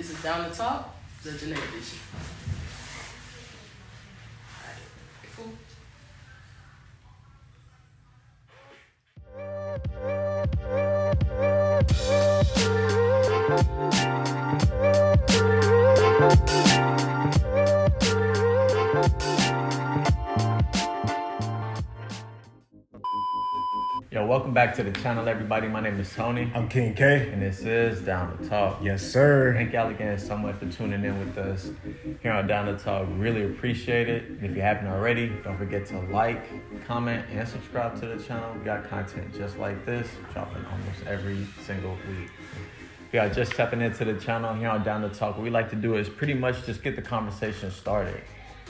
This is Down to Talk, the Janae edition. Alright, cool. Yo, welcome back to the channel, everybody. My name is Tony. I'm King K. And this is Down to Talk. Yes, sir. Thank y'all again so much for tuning in with us here on Down to Talk. Really appreciate it. And if you haven't already, don't forget to like, comment, and subscribe to the channel. We got content just like this, dropping almost every single week. If y'all just stepping into the channel here on Down to Talk, what we like to do is pretty much just get the conversation started.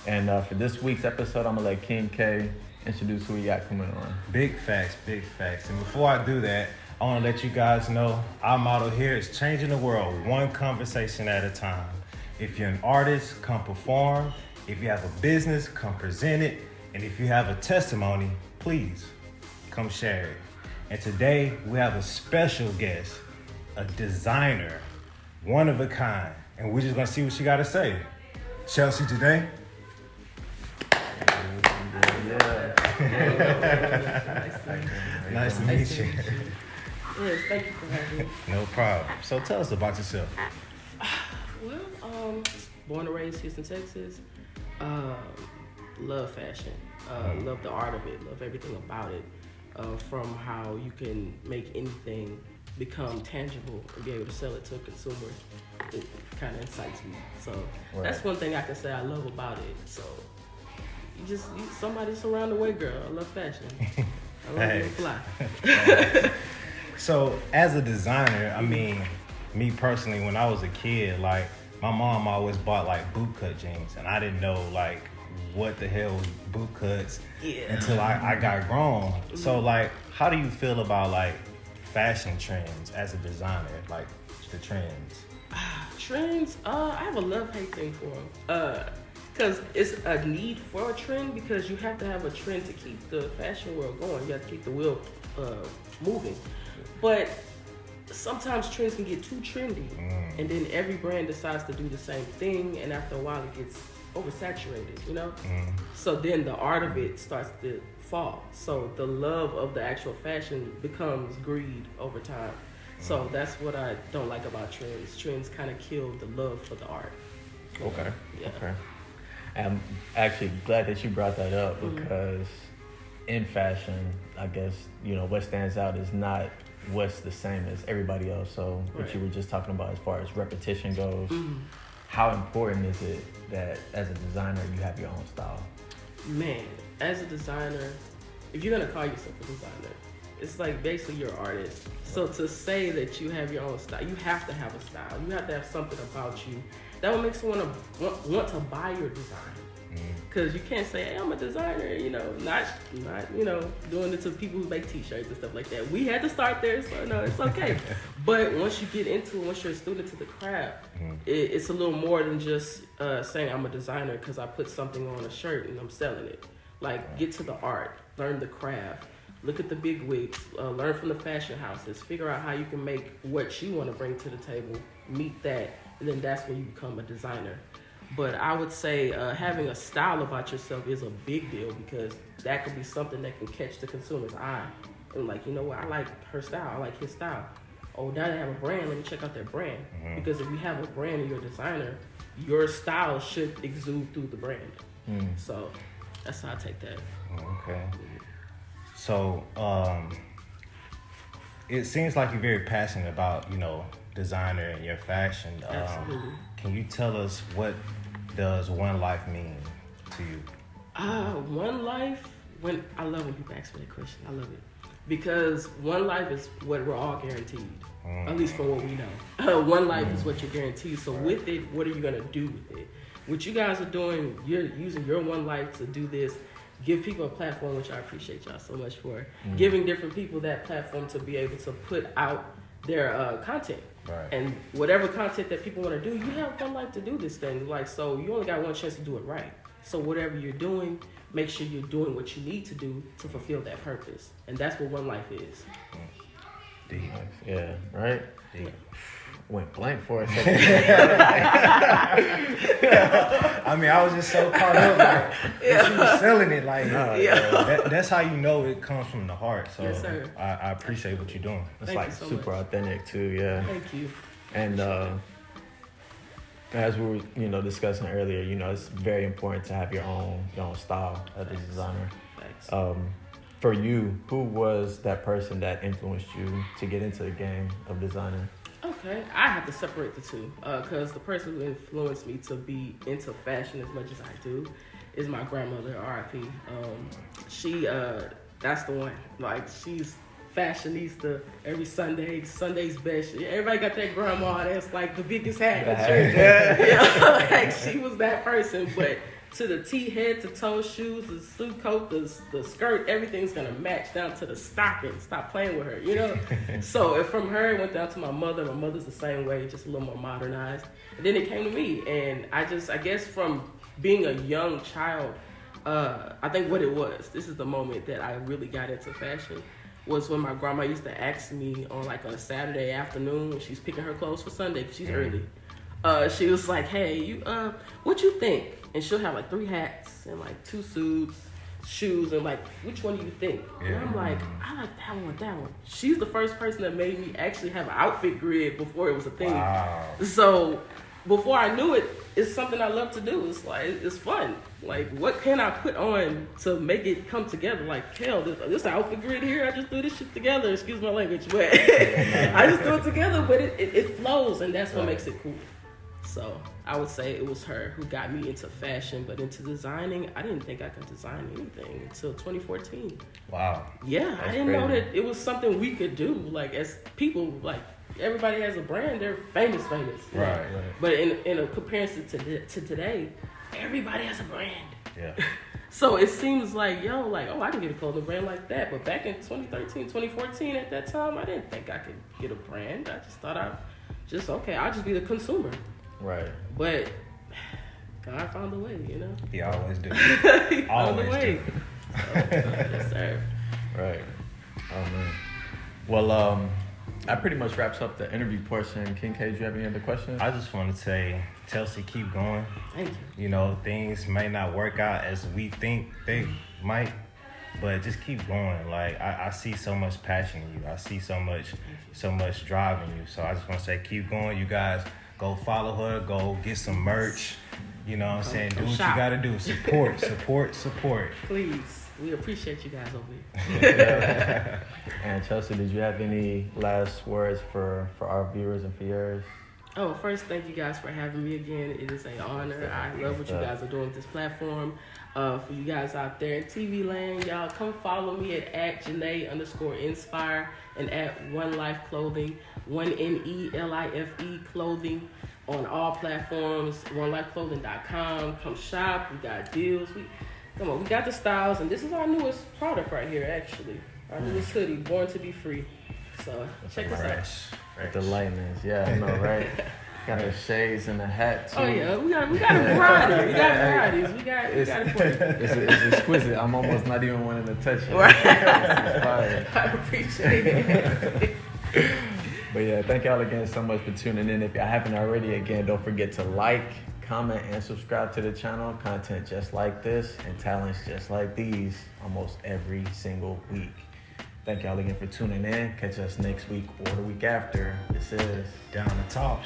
And for this week's episode, I'm going to let King K introduce who we got coming on. Big facts, big facts. And before I do that, I want to let you guys know our motto here is changing the world one conversation at a time. If you're an artist, come perform. If you have a business, come present it. And if you have a testimony, please come share it. And today we have a special guest, a designer, one of a kind. And we're just going to see what she got to say. Chelsea Janae. Nice to meet you. Yes, thank you for having me. No problem. So tell us about yourself. Well, born and raised Houston, Texas. Love fashion. Love the art of it. Love everything about it. From how you can make anything become tangible and be able to sell it to a consumer. It kind of excites me. So That's one thing I can say I love about it. So you somebody's around the way, girl. I love fashion. I love being fly. So as a designer, I mean, me personally, when I was a kid, like my mom always bought like bootcut jeans, and I didn't know like what the hell was boot cuts until I got grown. Mm-hmm. So like, how do you feel about like fashion trends as a designer, like the trends? Trends, I have a love-hate thing for them. Because it's a need for a trend, because you have to have a trend to keep the fashion world going. You have to keep the wheel moving. But sometimes trends can get too trendy, and then every brand decides to do the same thing, and after a while it gets oversaturated, you know? So then the art of it starts to fall. So the love of the actual fashion becomes greed over time. So that's what I don't like about trends. Trends kind of kill the love for the art. Okay. Yeah. Okay. I'm actually glad that you brought that up, because in fashion, I guess, you know, what stands out is not what's the same as everybody else. So what you were just talking about as far as repetition goes, how important is it that as a designer you have your own style? Man, as a designer, if you're going to call yourself a designer, it's like basically you're an artist. So to say that you have your own style, you have to have a style. You have to have something about you that will make someone want to buy your design. Because you can't say, hey, I'm a designer, you know, not you know, doing it to people who make t-shirts and stuff like that. We had to start there, so no, it's okay. But once you get into it, once you're a student to the craft, it's a little more than just saying I'm a designer because I put something on a shirt and I'm selling it. Like, get to the art, learn the craft, look at the big wigs, learn from the fashion houses, figure out how you can make what you want to bring to the table, meet that, and then that's when you become a designer. But I would say having a style about yourself is a big deal, because that could be something that can catch the consumer's eye. And like, you know what, I like her style, I like his style. Oh, now they have a brand, let me check out their brand. Because if you have a brand and you're a designer, your style should exude through the brand. So that's how I take that. Okay. So it seems like you're very passionate about, you know, designer and your fashion. Absolutely. Can you tell us, what does one life mean to you? One life, I love when people ask me that question. I love it. Because one life is what we're all guaranteed, at least from what we know. One life is what you're guaranteed. So with it, what are you going to do with it? What you guys are doing, you're using your one life to do this, give people a platform, which I appreciate y'all so much for, giving different people that platform to be able to put out their content. Right. And whatever content that people want to do, you have one life to do this thing. Like, so you only got one chance to do it right. So whatever you're doing, make sure you're doing what you need to do to fulfill that purpose. And that's what one life is. Deep. Yeah, right? Deep. went blank for a second. I mean, I was just so caught up, like, she was selling it, like, that's how you know it comes from the heart. So Yes, sir. I appreciate what you're doing. It's Thank like you so super much. authentic too, yeah. Thank you. And as we were, discussing earlier, it's very important to have your own style as a designer. Thanks. For you, who was that person that influenced you to get into the game of designing? Okay, I have to separate the two because the person who influenced me to be into fashion as much as I do is my grandmother, R.I.P. That's the one. Like, she's fashionista every Sunday. Sunday's best. Everybody got that grandma that's like the biggest hat in church. Like, she was that person, but to the T, head to toe, shoes, the suit coat, the skirt, everything's gonna match down to the stocking. Stop playing with her, So if from her, it went down to my mother. My mother's the same way, just a little more modernized. And then it came to me, and I guess from being a young child, I think what it was, this is the moment that I really got into fashion, was when my grandma used to ask me on like a Saturday afternoon when she's picking her clothes for Sunday, because she's early. She was like, hey, what you think? And she'll have like 3 hats and like 2 suits, shoes, and like, which one do you think? Yeah. And I'm like, I like that one. She's the first person that made me actually have an outfit grid before it was a thing. Wow. So before I knew it, it's something I love to do. It's like, it's fun. Like, what can I put on to make it come together? Like, hell, this outfit grid here, I just threw this shit together. Excuse my language, but I just threw it together, but it flows, and that's what makes it cool. So I would say it was her who got me into fashion, but into designing, I didn't think I could design anything until 2014. Wow. Yeah, That's I didn't crazy. know that it was something we could do. Like, as people, like, everybody has a brand, they're famous. Right. But in a comparison to today, everybody has a brand. Yeah. So it seems like, I can get a clothing brand like that. But back in 2013, 2014, at that time, I didn't think I could get a brand. I just thought I'll just be the consumer. Right. But God found a way, He always do. He found a Always way. do. So, yes, sir. Right. Oh man. Well, that pretty much wraps up the interview portion. King K, do you have any other questions? I just want to say, Chelsea, keep going. Thank you. Things may not work out as we think they might, but just keep going. Like, I see so much passion in you. I see so much drive in you. So I just want to say, keep going. You guys, go follow her. Go get some merch. You know what I'm saying? Do what you got to do. Support. Please. We appreciate you guys over here. And Chelsea, did you have any last words for our viewers and for yours? Oh, first, thank you guys for having me again. It is an honor. I love what you guys are doing with this platform. For you guys out there in TV land, y'all come follow me at Janae_inspire and at One Life Clothing, OneNELIFE Clothing on all platforms, OneLifeClothing.com. Come shop. We got deals. We got the styles, and this is our newest product right here, actually. Our newest hoodie, Born to be Free. So check this out. The lightness, yeah, I know, right? Got the shades and the hat too. Oh yeah, we got a variety. We got varieties. We got it for you. It's exquisite. I'm almost not even wanting to touch it. Right. It's fire. I appreciate it. But yeah, thank y'all again so much for tuning in. If y'all haven't already, again, don't forget to like, comment, and subscribe to the channel. Content just like this and talents just like these almost every single week. Thank y'all again for tuning in. Catch us next week or the week after. This is Down to Talk.